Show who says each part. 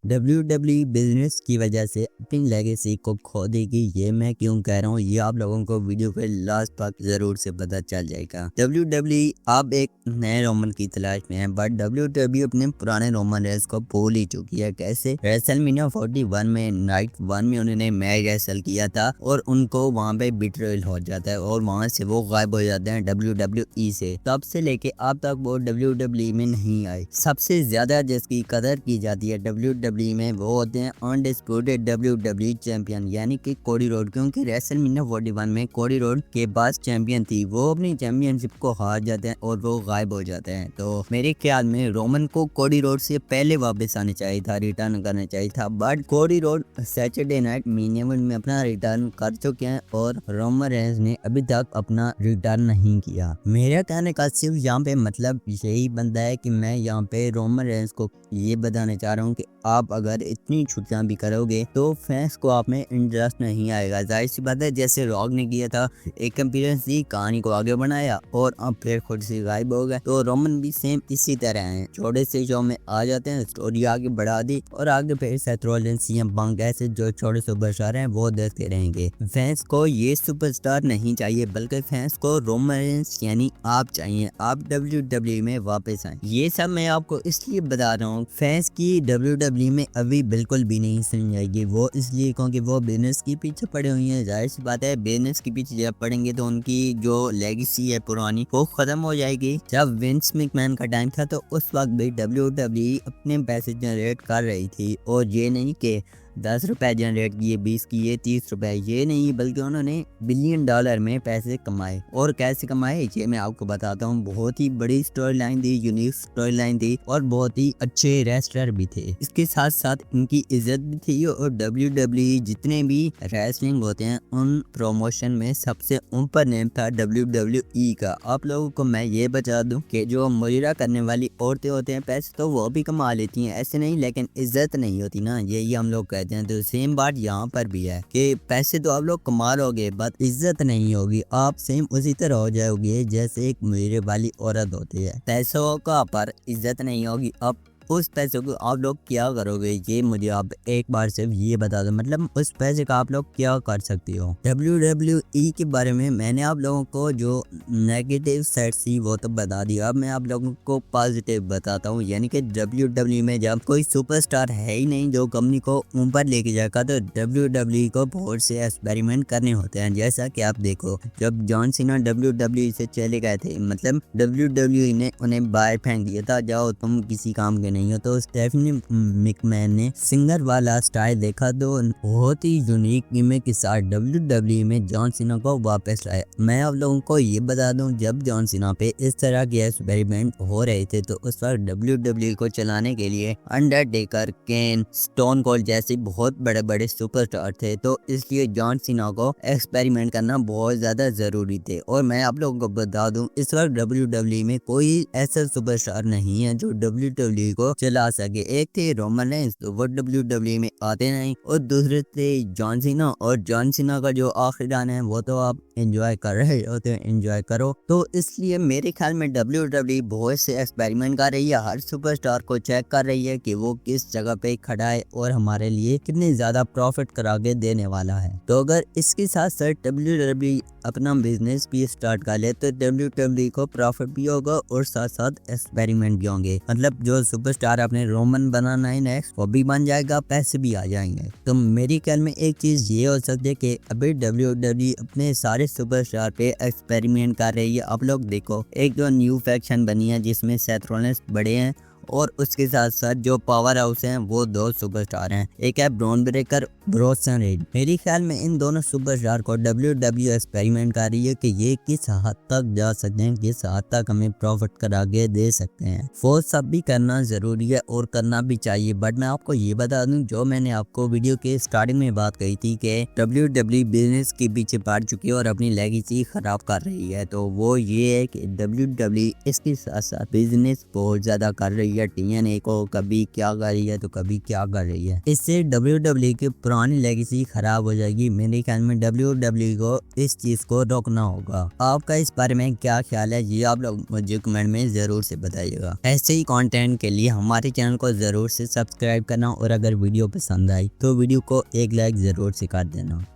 Speaker 1: WWE business की वजह से अपनी लेगेसी को खो देगी। ये मैं क्यों कह रहा हूँ, ये आप लोगों को वीडियो के लास्ट तक जरूर से पता चल जाएगा। WWE अब एक नए रोमन की तलाश में है, बट WWE अपने पुराने रोमन रेस को भूल ही चुकी है। कैसे? रेसलमेनिया 41 में नाइट 1 में उन्होंने मैच रेसल किया था और उनको वहाँ पे बिट्रेयल हो जाता है और वहाँ से वो गायब हो जाते हैं WWE से। तब से लेके अब तक वो WWE में नहीं आए। सबसे ज्यादा जिसकी कदर की जाती है WWE में वो होते हैं अनडिस्प्यूटेड WWE चैंपियन यानी कि कोडी रोड, क्योंकि रेसलमेनिया 41 में कोडी रोड के पास चैंपियन थी, वो अपनी चैंपियनशिप को हार जाते हैं और वो गायब हो जाते हैं। तो मेरे ख्याल में रोमन को कोडी रोड से पहले वापस आने चाहिए था, रिटर्न करना चाहिए था, बट कोडी road Saturday night main event में अपना रिटर्न कर चुके हैं और रोमन रेंस ने अभी तक अपना रिटर्न नहीं किया। मेरा कहने का सिर्फ यहाँ पे मतलब यही बनता है कि मैं यहाँ पे रोमन रेंस को ये बताना चाह रहा हूँ कि आप अगर इतनी छुट्टियां भी करोगे तो फैंस को आप में इंटरेस्ट नहीं आएगा। जाहिर सी बात है, जैसे रॉक ने किया था, एक अपीयरेंस दी, कहानी को आगे बढ़ाया और अब फिर खुद से गायब हो गए। तो रोमन भी सेम इसी तरह हैं, छोटे से शो में आ जाते हैं, स्टोरी आगे बढ़ा दी और आगे फिर सेथ रॉलिंस, सीएम पंक ऐसे जो छोटे सुपरस्टार हैं वो देखते रहेंगे। फैंस को ये सुपरस्टार नहीं चाहिए, बल्कि फैंस को रोमन रेंस यानी आप चाहिए। आप WWE में वापस आए। ये सब मैं आपको इसलिए बता रहा हूँ, फैंस की WWE में अभी बिल्कुल भी नहीं सुन जाएगी। वो इसलिए क्योंकि वो बिजनेस के पीछे पड़े हुए हैं। जाहिर सी बात है, बिजनेस के पीछे जब पड़ेंगे तो उनकी जो लेगेसी है पुरानी वो खत्म हो जाएगी। जब विंस मैकमैन का टाइम था तो उस वक्त भी WWE अपने पैसे जनरेट कर रही थी, और ये नहीं कि 10 रुपए जनरेट किए, 20 किए, 30 रुपए, ये नहीं, बल्कि उन्होंने बिलियन डॉलर में पैसे कमाए। और कैसे कमाए ये मैं आपको बताता हूँ। बहुत ही बड़ी स्टोरी लाइन थी, यूनिक स्टोरी लाइन थी और बहुत ही अच्छे रेसलर भी थे। इसके साथ साथ इनकी इज्जत भी थी और WWE जितने भी रेसलिंग होते हैं उन प्रमोशन में सबसे ऊपर नेम था WWE का। आप लोगों को मैं ये बता दूं कि जो मुजरा करने वाली औरतें होते हैं पैसे तो वो भी कमा लेती हैं, ऐसे नहीं, लेकिन इज्जत नहीं होती ना, यही हम लोग कहते हैं। तो सेम बात यहाँ पर भी है कि पैसे तो आप लोग कमा लोगे बट इज्जत नहीं होगी। आप सेम उसी तरह हो जाओगे जैसे एक मुजरे वाली औरत होती है, पैसों का पर इज्जत नहीं होगी। अब उस पैसे को आप लोग क्या करोगे, ये मुझे आप एक बार सिर्फ ये बता दो, मतलब उस पैसे का आप लोग क्या कर सकते हो। WWE के बारे में मैंने आप लोगों को जो नेगेटिव साइड थी वो तो बता दिया, अब मैं आप लोगों को पॉजिटिव बताता हूँ। यानी कि WWE में जब कोई सुपरस्टार है ही नहीं जो कंपनी को ऊपर लेके जाएगा, तो WWE को बहुत से एक्सपेरिमेंट करने होते हैं। जैसा कि आप देखो, जब जॉन सीना WWE से चले गए थे, मतलब WWE ने उन्हें बाहर फेंक दिया था, जाओ तुम किसी काम के नहीं हो, तो स्टेफनी मैकमैन ने सिंगर वाला स्टाइल देखा तो बहुत ही यूनिक गिमिक के साथ WWE में जॉन सीना को वापस लाया। मैं आप लोगों को ये बता दूं, जब जॉन सीना पे इस तरह के एक्सपेरिमेंट हो रहे थे तो उस वक्त WWE को चलाने के लिए अंडरटेकर, केन, स्टोन कोल्ड जैसे बहुत बड़े बड़े सुपरस्टार थे, तो इसलिए जॉन सीना को एक्सपेरिमेंट करना बहुत ज्यादा जरूरी थे। और मैं आप लोगों को बता दूं, इस वक्त WWE में कोई ऐसा सुपरस्टार नहीं है जो WWE को चला सके। एक थे रोमन रेंस, तो वो WWE में आते नहीं, और दूसरे थे जॉन सीना, और जॉन सीना का जो आखिरी गाना है वो तो आप एंजॉय कर रहे हो तो एंजॉय करो। तो इसलिए मेरे ख्याल में WWE बहुत से एक्सपेरिमेंट कर रही है, हर सुपरस्टार को चेक कर रही है कि वो किस जगह पे खड़ा है और हमारे लिए कितने ज्यादा प्रॉफिट करा के देने वाला है। तो अगर इसके साथ साथ WWE अपना बिजनेस भी स्टार्ट कर ले तो WWE को प्रॉफिट भी होगा और साथ साथ एक्सपेरिमेंट भी होंगे। मतलब जो सुपरस्टार अपने रोमन बनाना है नेक्स्ट, वो भी बन जाएगा, पैसे भी आ जाएंगे। तो मेरे ख्याल में एक चीज ये हो सकती है कि अभी WWE अपने सारे सुपरस्टार पे एक्सपेरिमेंट कर रही है। आप लोग देखो, एक जो न्यू फैक्शन बनी है जिसमें सेथ रॉलिंस बड़े हैं और उसके साथ साथ जो पावर हाउस हैं वो 2 सुपरस्टार हैं, एक है ब्रॉन ब्रेकर, ब्रोसन रेड। मेरे ख्याल में इन दोनों सुपरस्टार को WWE एक्सपेरिमेंट कर रही है कि ये किस हद तक जा सकते हैं, किस हद तक हमें प्रॉफिट करा के दे सकते हैं। वो सब भी करना जरूरी है और करना भी चाहिए। बट मैं आपको ये बता दूं, जो मैंने आपको वीडियो के स्टार्टिंग में बात कही थी कि WWE बिजनेस के पीछे पड़ चुकी है और अपनी लेगेसी खराब कर रही है, तो वो ये है कि WWE इसके साथ साथ बिजनेस बहुत ज्यादा कर रही है है TNA को, कभी क्या कर रही है तो कभी क्या कर रही है। इससे WWE की पुरानी लेगेसी खराब हो जाएगी। मेरे ख्याल में WWE को इस चीज को रोकना होगा। आपका इस बारे में क्या ख्याल है, ये आप लोग मुझे कमेंट में जरूर से बताइएगा। ऐसे ही कंटेंट के लिए हमारे चैनल को जरूर से सब्सक्राइब करना और अगर वीडियो पसंद आई तो वीडियो को एक लाइक जरूर से कर देना।